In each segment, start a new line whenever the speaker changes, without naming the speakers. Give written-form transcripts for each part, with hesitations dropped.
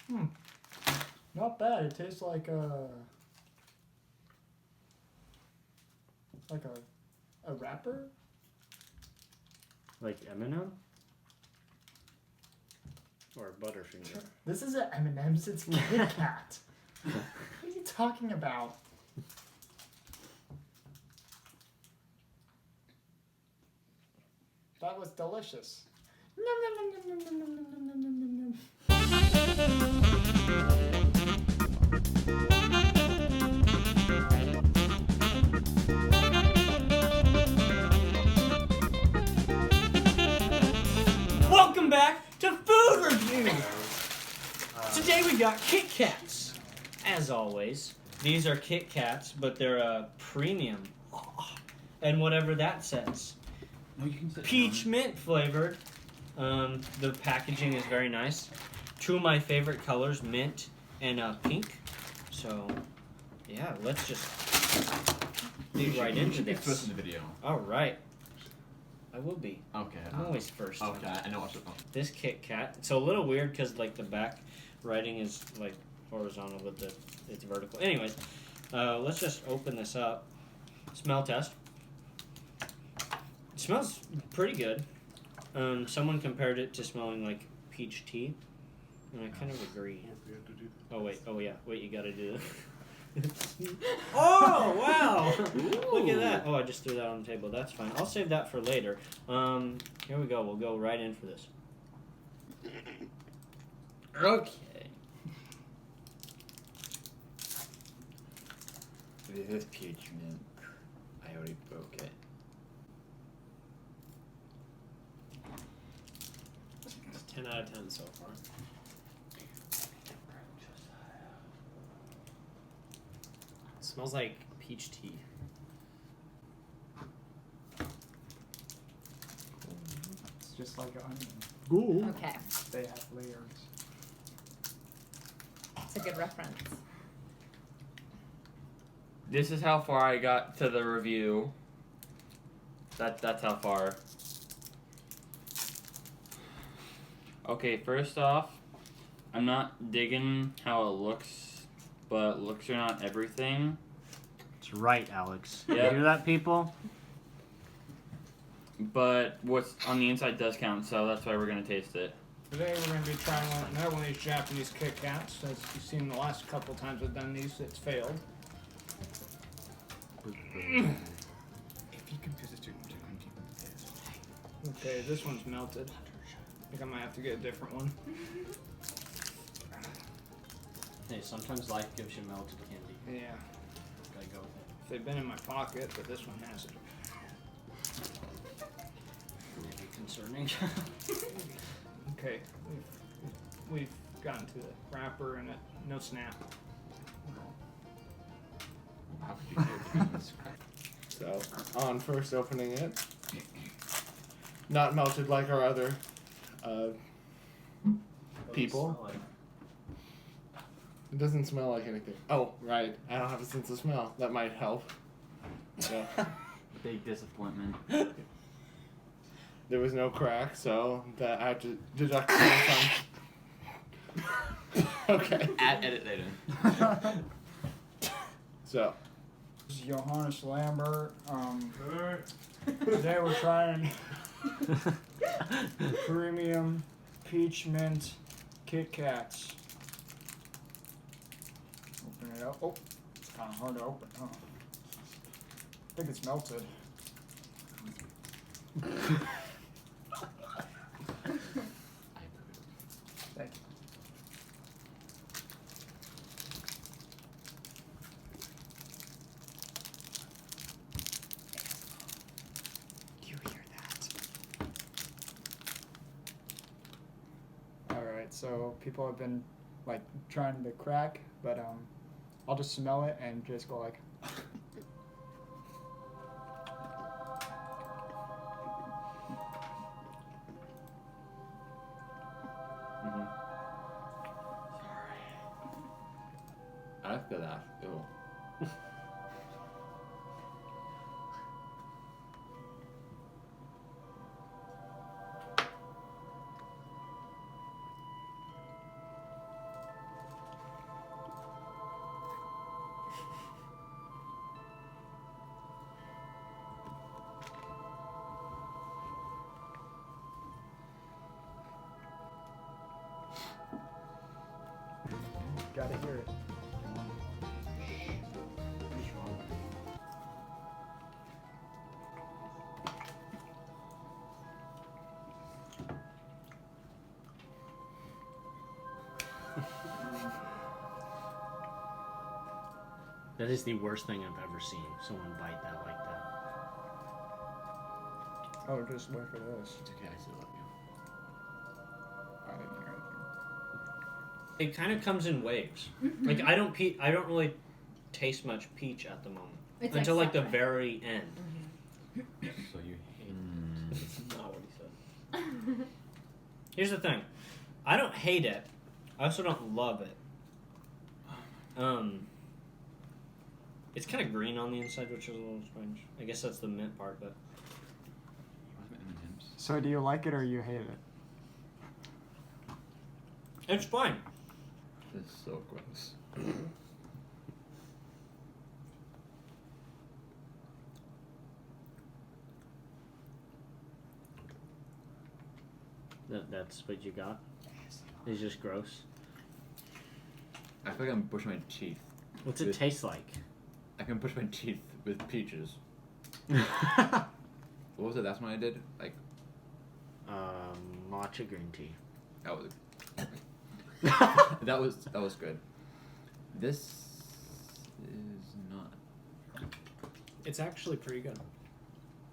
Not bad. It tastes like a wrapper.
Like M&M? Or Butterfinger?
This isn't M&M's. It's Kit Kat. What are you talking about? That was delicious.
Welcome back to Food Review! Today we got Kit Kats. As always, these are Kit Kats, but they're premium. And whatever that says.
No, you can sit
Peach
down.
mint flavored. The packaging is very nice. Two of my favorite colors, mint and pink. So, yeah, let's just dig right into
You should be
this.
first in the video.
All right. I will be.
Okay.
I'm always first.
Okay, I know what's up.
This Kit Kat. It's a little weird because like the back writing is like horizontal, but it's vertical. Anyways, let's just open this up. Smell test. It smells pretty good. Someone compared it to smelling like peach tea, and I kind of agree. Oh wait. Oh yeah. Wait, you gotta do this. Oh wow! Look at that. Oh, I just threw that on the table. That's fine. I'll save that for later. Here we go. We'll go right in for this. Okay.
This is peach mint. I already broke it.
It's 10 out of 10 so far. Smells like peach tea.
It's just like an onion.
Okay,
They have layers.
it's a good reference.
This is how far I got to the review. That's how far. Okay, first off, I'm not digging how it looks, but looks are not everything.
That's right, Alex.
Yep.
You hear that, people?
But what's on the inside does count, so that's why we're gonna taste it.
Today we're going to be trying another one of these Japanese Kit Kats. As you've seen the last couple times I've done these, it's failed.
If you can visit it,
Okay, this one's melted. I think I might have to get a different one.
Hey, sometimes life gives you melted candy.
Yeah,
Gotta go with it.
they've been in my pocket, but this one hasn't.
Maybe concerning.
Okay, we've gotten to the wrapper and it, no snap.
how could you do this?
So, on first opening it, not melted like our other people. It doesn't smell like anything. Oh, right. I don't have a sense of smell. That might help. So,
Big disappointment.
there was no crack, so that I have to deduct some. Okay.
Edit later.
So, this is Johannes Lambert. Today we're trying premium peach mint Kit Kats. Open it up. Oh, it's kind of hard to open, huh? I think it's melted. Thank you. You hear that? Alright, so people have been like trying to crack, but I'll just smell it and just go like
After that, ew.
Gotta hear it.
That is the worst thing I've ever seen. Someone bite that like that.
Oh, just wait for this.
It's okay, I still love you.
I didn't hear anything.
It kind of comes in waves. Like I don't really taste much peach at the moment
It's
until like the
separate.
very end.
So you hate
That's not what he said. Here's the thing. I don't hate it. I also don't love it. It's kind of green on the inside, which is a little strange. I guess that's the mint part, but
M&M's.
So do you like it or you hate it?
it's fine.
This is so gross.
That's what you got? It's just gross.
I feel like I'm brushing my teeth.
What's it taste like?
I can brush my teeth with peaches. What was the last one I did? Like,
Matcha green tea.
that was that was good. This is not.
It's actually pretty good.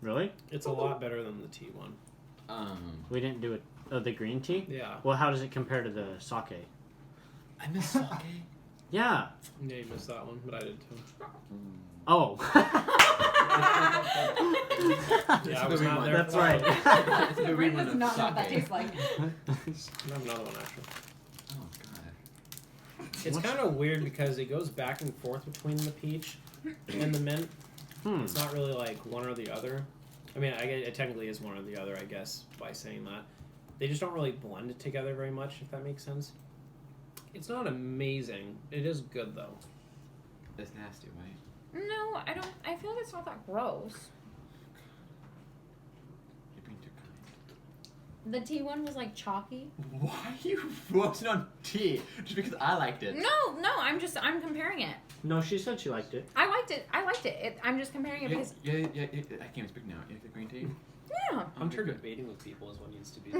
Really?
It's a lot better than the tea one.
We didn't do it. Oh, the green tea?
Yeah.
Well, how does it compare to the sake?
I miss sake.
Yeah.
Yeah, you missed that one, but I did too.
Oh.
Yeah, I was not there.
That's
for that
right.
It's the
Ray
reason
does
of
not know what that
sake.
tastes like.
one. I have another one actually.
Oh god.
It's kind of weird because it goes back and forth between the peach and the mint. It's not really like one or the other. I mean, it technically is one or the other, I guess, by saying that. They just don't really blend it together very much, if that makes sense. It's not amazing. It is good, though.
It's nasty, right?
No, I don't. I feel like it's not that gross.
You're being too kind.
The tea one was like chalky.
Why are you roasting on tea? Just because I liked it.
No, I'm comparing it.
No, she said she liked it.
I liked it. I'm just comparing it because
Yeah, I can't speak now. You like the green tea?
yeah.
I'm sure debating with people is what needs to be.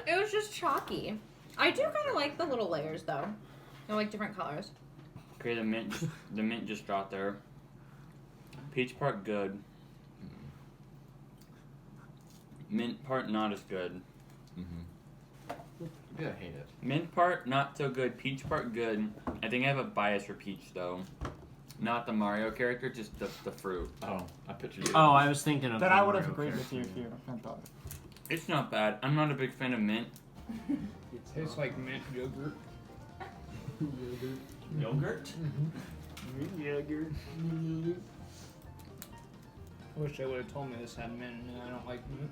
It was just chalky. I do kind of like the little layers though. They're like different colors.
Okay, the mint just dropped there. Peach part good. Mint part not as good.
Yeah, I hate it.
Mint part not so good. Peach part good. I think I have a bias for peach though. Not the Mario character, just the fruit.
Oh, I pictured you.
Oh, I was thinking of
Then
the
I would have
Mario
agreed with you
character.
if you had thought it.
It's not bad. I'm not a big fan of mint.
It tastes like mint yogurt.
Yogurt?
Yogurt. I wish they would have told me this had mint and I don't like mint.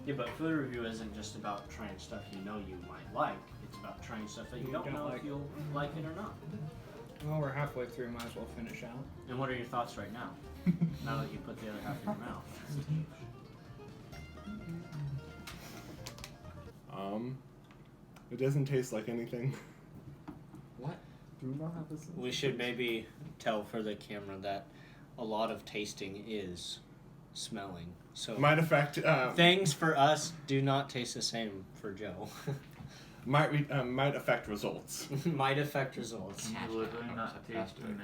Yeah, but food review isn't just about trying stuff you know you might like. It's about trying stuff that you don't know
like.
if you'll like it or not.
Well, we're halfway through. Might as well finish out.
And what are your thoughts right now? Now that you put the other half in your mouth.
It doesn't taste like anything.
What?
Do you know how this is?
We should maybe tell for the camera that a lot of tasting is smelling. So
Might affect.
things for us do not taste the same for Joe.
Might affect results.
Might affect results.
You literally not taste the mint.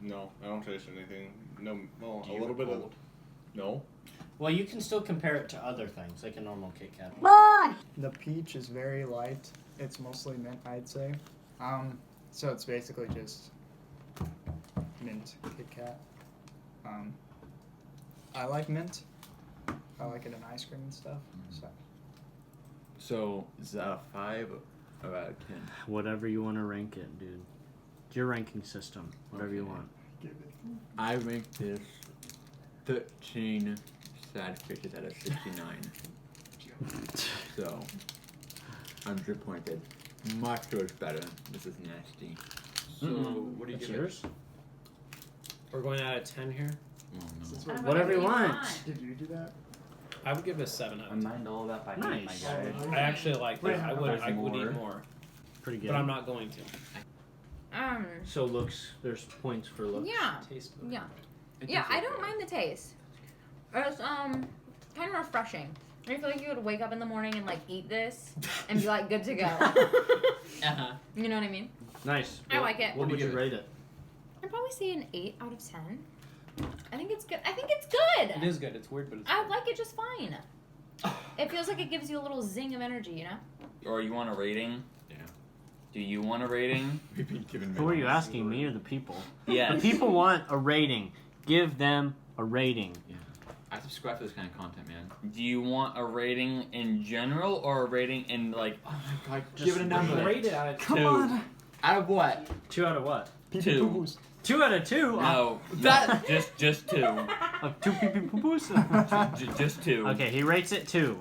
No, I don't taste anything. No, well,
Do
a
you
little bit of.
cold?
No.
Well, you can still compare it to other things, like a normal Kit Kat.
The peach is very light. It's mostly mint, I'd say. So it's basically just mint Kit Kat. I like mint. I like it in ice cream and stuff. So
So, is that a 5 or out of 10?
Whatever you want to rank it, dude. It's your ranking system. Whatever you
Okay.
want.
I rank this 13 sad fishes out of 69. So, I'm disappointed. Much better. This is nasty. So, what do you
That's
give
yours?
We're going out of 10 here.
it? Oh, no.
Whatever you want.
did you do that?
I would give it a 7 out
I
of 10.
mind all about by
Nice.
my guy.
I actually like that. I would
There's
eat
more.
more,
Pretty good.
but I'm not going to.
So looks, there's points for looks.
Yeah.
Taste.
Yeah.
It
Yeah,
tastes
I
okay.
don't mind the taste. It's kind of refreshing. I feel like you would wake up in the morning and like eat this and be like good to go.
Uh-huh.
You know what I mean?
Nice.
I like it.
What would you rate it?
I'd probably say an 8 out of 10. I think it's good. I think it's good.
It is good. It's weird, but it's
I
good.
like it just fine. It feels like it gives you a little zing of energy, you know?
Or you want a rating?
Yeah.
Do you want a rating?
We've been given.
Who are you asking, me or the people?
Yes.
The people want a rating. Give them a rating.
Yeah. I subscribe to this kind of content, man.
Do you want a rating in general or a rating in like
Oh my god,
Just
give it a number.
Rate it out of 2.
two?
Out of what?
2 out of what?
Two.
2 out of 2?
No,
That-
just two.
Of 2 pee pee poo poos?
Just two.
Okay, he rates it 2.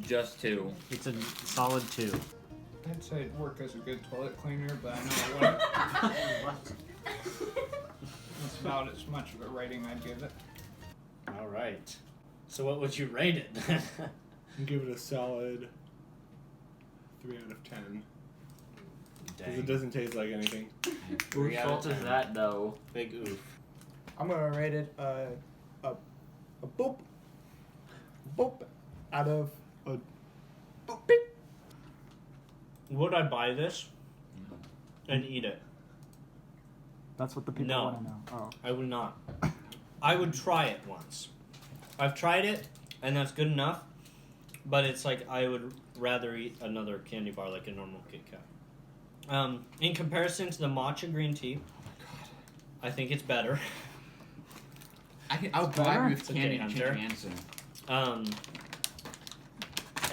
Just two.
It's a solid 2.
I'd say it'd work as a good toilet cleaner, but I know it wouldn't.
What?
That's about as much of a rating I'd give it.
All right. So what would you rate it?
Give it a solid 3 out of 10. Because it
Dang.
doesn't taste like anything.
Whose fault is that though?
Big oof.
I'm gonna rate it a boop out of a boop beep.
Would I buy this and eat it?
That's what the people
No.
want to know. Oh.
I would not. I would try it once. I've tried it, and that's good enough. But it's like I would rather eat another candy bar like a normal Kit Kat. In comparison to the matcha green tea, I think it's better.
I'll bribe you with
It's okay,
candy to change your
Hunter.
answer.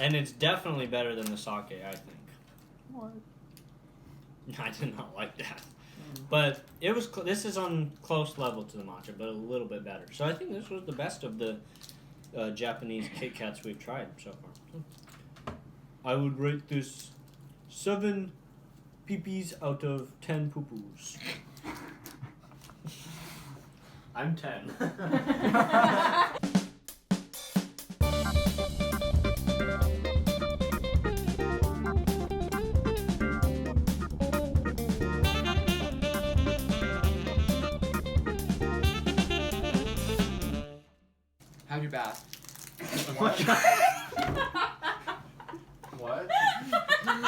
And it's definitely better than the sake, I think.
What?
I did not like that. But it was. This is on close level to the matcha, but a little bit better. So I think this was the best of the Japanese Kit Kats we've tried so far. I would rate this 7 peepees out of 10 poo-poos.
I'm 10.
How's your bath?